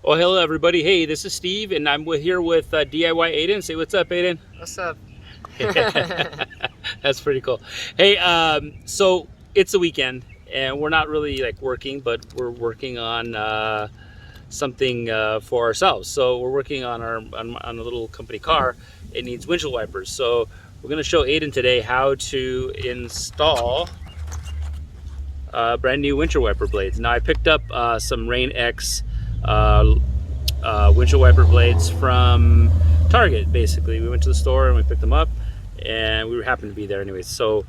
Oh, hello everybody. Hey, this is Steve and I'm here with DIY Aidan. Say what's up, Aidan. What's up? That's pretty cool. Hey, so it's a weekend and we're not really like working, but we're working on something for ourselves. So we're working on a little company car. It needs windshield wipers. So we're going to show Aidan today how to install brand new windshield wiper blades. Now I picked up some Rain X windshield wiper blades from Target. Basically, we went to the store and we picked them up, and we happened to be there anyways. So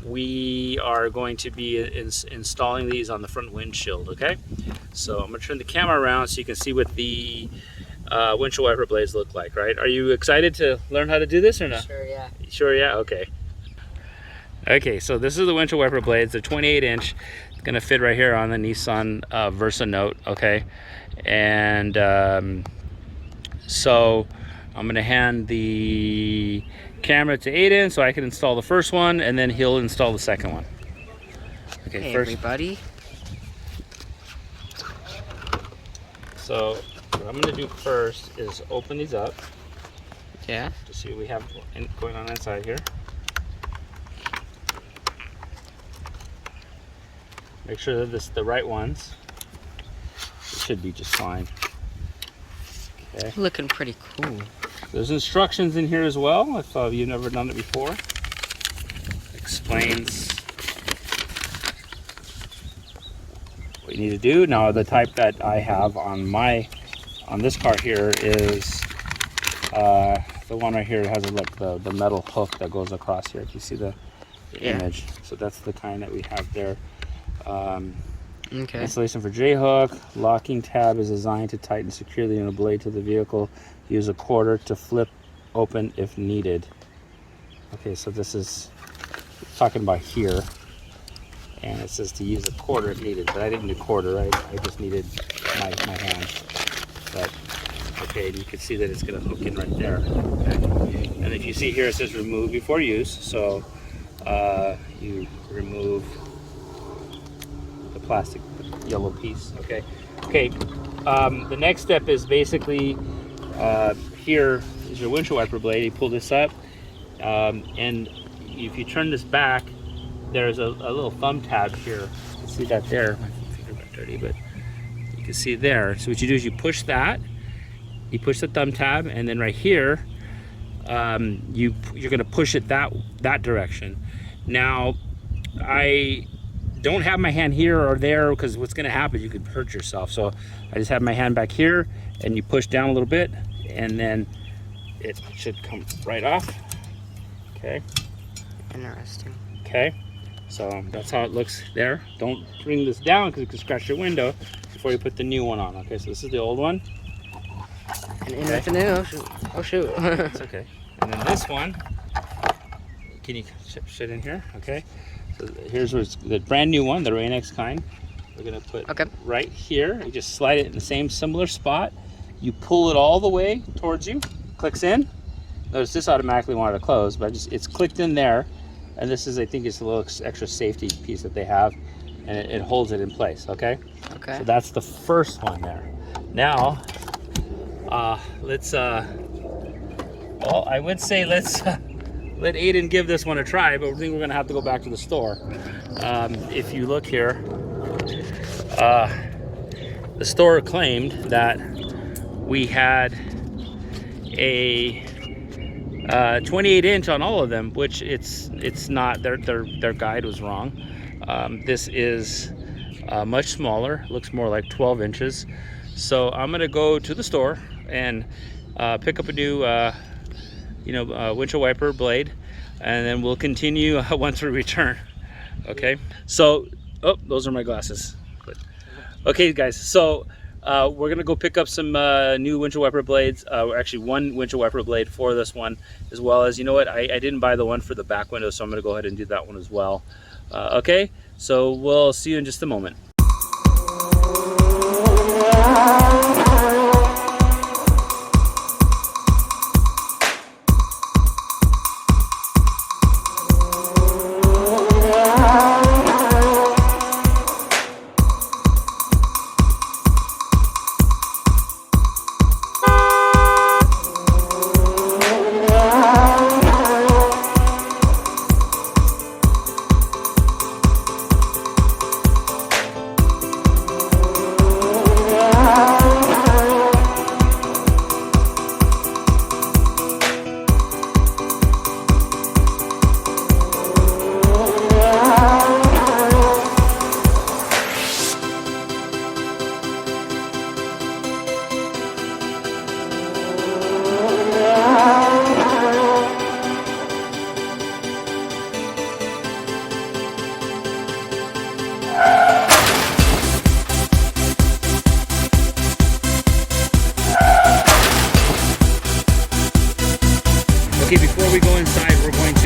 we are going to be installing these on the front windshield. Okay, so I'm gonna turn the camera around so you can see what the windshield wiper blades look like. Right? Are you excited to learn how to do this or not? Sure, yeah. Sure, yeah. Okay. Okay, so this is the windshield wiper blades. They're 28-inch. It's gonna fit right here on the Nissan Versa Note. Okay, and so I'm gonna hand the camera to Aidan so I can install the first one, and then he'll install the second one. Okay, hey, first. everybody. So what I'm gonna do first is open these up. Yeah. To see what we have going on inside here. Make sure that this is the right ones. It should be just fine. Okay. Looking pretty cool. There's instructions in here as well, if you've never done it before. Explains what you need to do. Now the type that I have on this car here is the one right here. It has like the metal hook that goes across here. If you see the image, so that's the kind that we have there. Okay. Installation for J-hook. Locking tab is designed to tighten securely in a blade to the vehicle. Use a quarter to flip open if needed. Okay, so this is talking about here, and it says to use a quarter if needed, but I didn't do quarter. I just needed my hand. But okay, you can see that it's going to hook in right there. Okay, and if you see here, it says remove before use. So you remove plastic yellow piece. Okay. The next step is basically here is your windshield wiper blade. You pull this up, and if you turn this back, there's a little thumb tab here. You can see that there. My finger got dirty, but you can see there. So what you do is you push that, you push the thumb tab, and then right here, you're going to push it that direction. Now, I don't have my hand here or there, because what's going to happen, you could hurt yourself. So I just have my hand back here, and you push down a little bit, and then it should come right off. Okay. Interesting. Okay. So that's how it looks there. Don't bring this down because it could scratch your window before you put the new one on. Okay, so this is the old one. And in with the new. Oh shoot. Oh shoot. It's okay. And then this one, can you shit in here? Okay. So here's where it's the brand new one, the Rain X kind. We're gonna put right here. You just slide it in the same similar spot. You pull it all the way towards you. Clicks in. Notice this automatically wanted to close, but it's clicked in there. And this is, I think, it's a little extra safety piece that they have, and it holds it in place. Okay. Okay. So that's the first one there. Now, let's. Well, I would say let's. Let Aidan give this one a try, but I think we're gonna have to go back to the store. If you look here, the store claimed that we had a 28-inch on all of them, which it's not. Their guide was wrong. This is much smaller. Looks more like 12 inches. So I'm gonna go to the store and pick up a new windshield wiper blade, and then we'll continue once we return. Okay, so those are my glasses. Okay guys, so we're gonna go pick up some new windshield wiper blades. Actually one windshield wiper blade for this one, as well as, you know what, I didn't buy the one for the back window, so I'm gonna go ahead and do that one as well. Okay, so we'll see you in just a moment.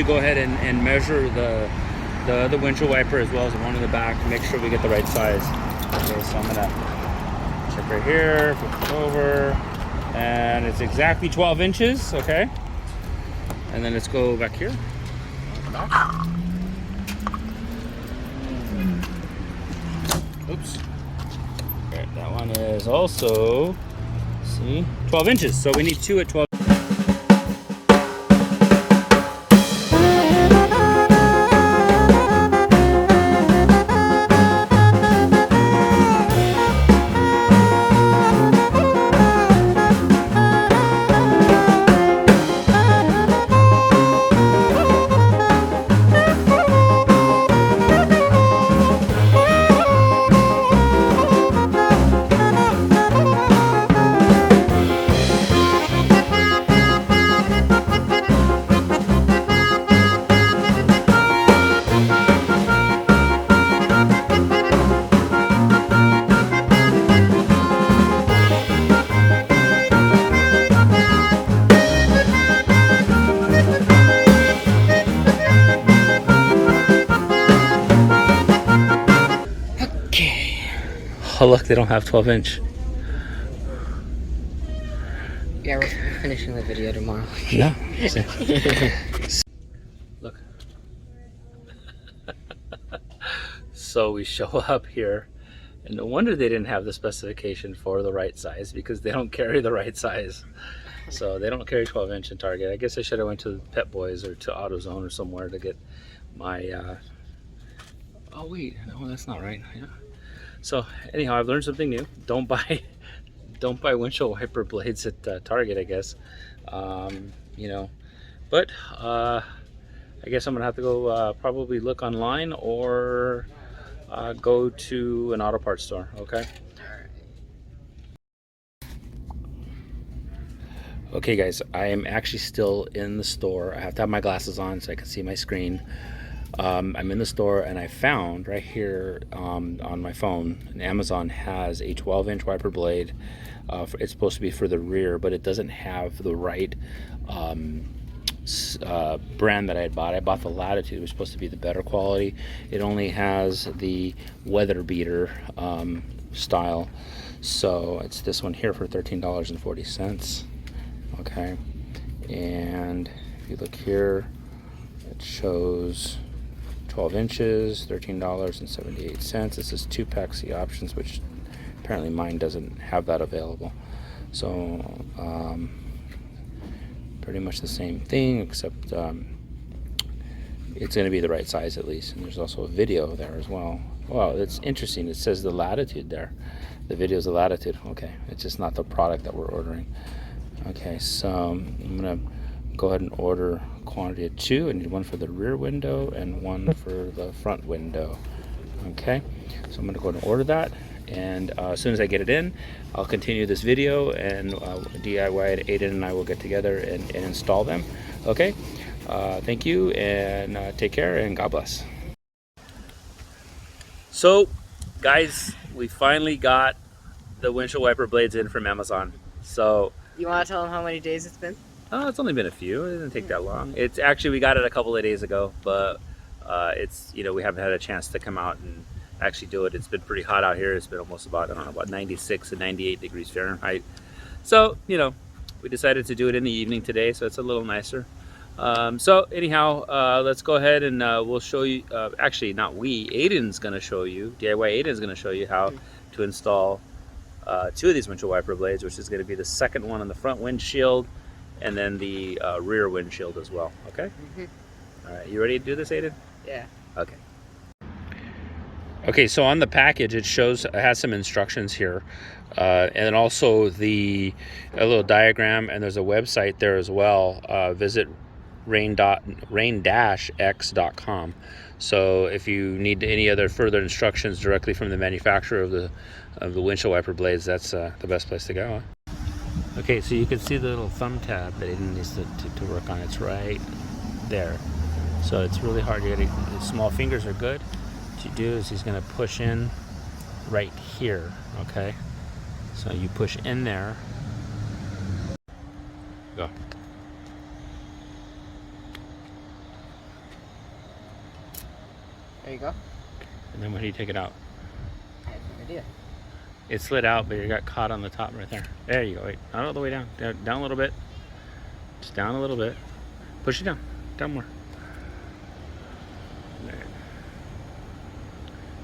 go ahead and measure the other windshield wiper as well as the one in the back to make sure we get the right size. Okay, so I'm gonna check right here, flip it over, and it's exactly 12 inches, okay? And then let's go back here. Back. Oops. Okay, that one is also, see, 12 inches. So we need two at 12. Oh look, they don't have 12 inch. Yeah, we're finishing the video tomorrow. Yeah. Look. So we show up here, and no wonder they didn't have the specification for the right size, because they don't carry the right size. So they don't carry 12 inch in Target. I guess I should have went to Pet Boys or to AutoZone or somewhere to get my oh wait, no, that's not right. Yeah. So anyhow, I've learned something new. Don't buy windshield wiper blades at Target, I guess. You know, but I guess I'm gonna have to go probably look online or go to an auto parts store. Okay. Okay guys, I am actually still in the store. I have to have my glasses on so I can see my screen. I'm in the store, and I found right here on my phone, Amazon has a 12-inch wiper blade. It's supposed to be for the rear, but it doesn't have the right brand that I had bought. I bought the Latitude, which is supposed to be the better quality. It only has the weather beater style. So it's this one here for $13.40. Okay, and if you look here, it shows 12 inches, $13.78. This is 2-pack C options, which apparently mine doesn't have that available. So pretty much the same thing, except it's going to be the right size at least. And there's also a video there as well. Wow, that's interesting. It says the Latitude there. The video is the Latitude. Okay, it's just not the product that we're ordering. Okay, so I'm going to go ahead and order a quantity of 2. I need one for the rear window and one for the front window. Okay, so I'm going to go ahead and order that, and as soon as I get it in, I'll continue this video, and DIY Aidan and I will get together and install them. Okay, thank you, and take care, and God bless. So guys, we finally got the windshield wiper blades in from Amazon. So You want to tell them how many days it's been? oh, it's only been a few. It didn't take that long. It's actually, we got it a couple of days ago, but it's, you know, we haven't had a chance to come out and actually do it. It's been pretty hot out here. It's been almost about, I don't know, about 96 and 98 degrees Fahrenheit. So, you know, we decided to do it in the evening today, so it's a little nicer. So anyhow, let's go ahead and we'll show you, actually not we, Aidan's going to show you, DIY Aidan's going to show you how to install 2 of these windshield wiper blades, which is going to be the second one on the front windshield, and then the rear windshield as well. Okay. All right, you ready to do this, Aidan? Yeah. Okay. Okay, so on the package it shows, it has some instructions here, and also a little diagram, and there's a website there as well. Visit rain-x.com. So if you need any other further instructions directly from the manufacturer of the windshield wiper blades, that's the best place to go. Okay, so you can see the little thumb tab that Aidan needs to work on. It's right there. So it's really hard. You gotta, the small fingers are good. What you do is he's gonna push in right here, okay? So you push in there. Go. There you go. And then when do you take it out? I have no idea. It slid out, but you got caught on the top right there. There you go. Wait, not all the way down. Down a little bit. Just down a little bit. Push it down. Down more. There.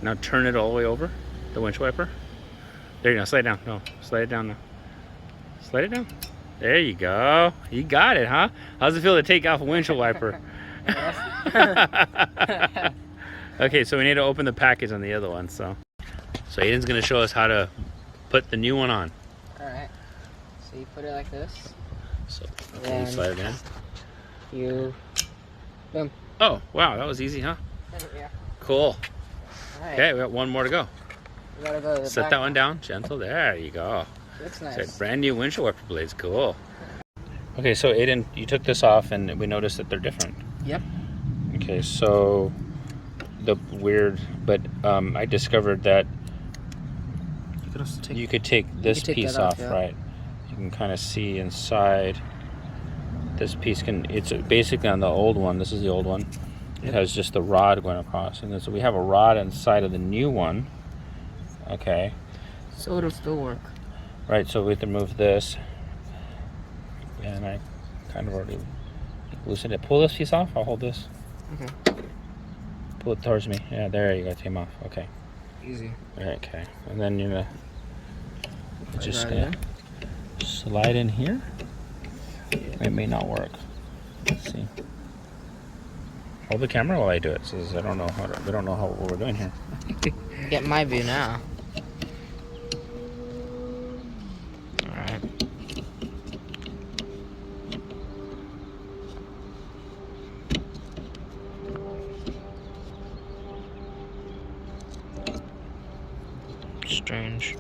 Now turn it all the way over, the windshield wiper. There you go. Slide it down. No, slide it down now. Slide it down. There you go. You got it, huh? How's it feel to take off a windshield wiper? Okay, so we need to open the package on the other one. So Aidan's gonna show us how to put the new one on. All right. So you put it like this. So you slide it in. You. Boom. Oh wow, that was easy, huh? Yeah. Cool. All right. Okay, we got one more to go. We gotta go to the Set back. that one down, gentle. There you go. Looks nice. It's a brand new windshield wiper blades. Cool. Okay, so Aidan, you took this off, and we noticed that they're different. Yep. Okay, so I discovered that you could take this piece off, yeah. right? You can kind of see inside. This piece it's basically on the old one. This is the old one. It has just the rod going across, and then so we have a rod inside of the new one. Okay. So it'll still work. Right, so we have to move this. And I kind of already loosened it. Pull this piece off. I'll hold this. Okay. Pull it towards me. Yeah, there you go. Take 'em off. Okay. Easy. Okay. And then you're gonna just right slide in here. It may not work. Let's see. Hold the camera while I do it, since we don't know what we're doing here. Get my view now. All right. Strange.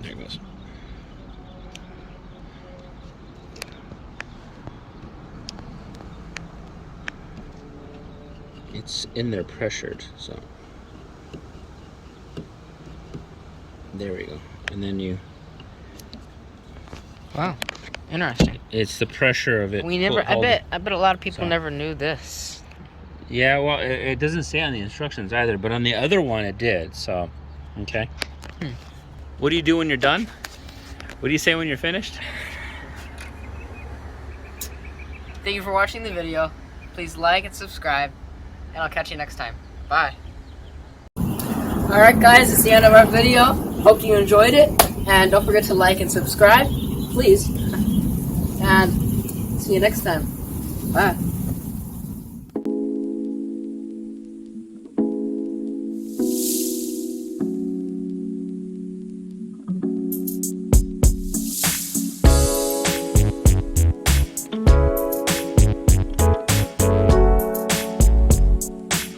There it goes. It's in there pressured, so there we go. And then Wow. Interesting. it's the pressure of it. We never. I bet a lot of people never knew this. Yeah, well, it doesn't say on the instructions either, but on the other one it did. So, okay. What do you do when you're done? What do you say when you're finished? Thank you for watching the video. Please like and subscribe, and I'll catch you next time. Bye. Alright guys, it's the end of our video. Hope you enjoyed it, and don't forget to like and subscribe, please. And see you next time. Bye.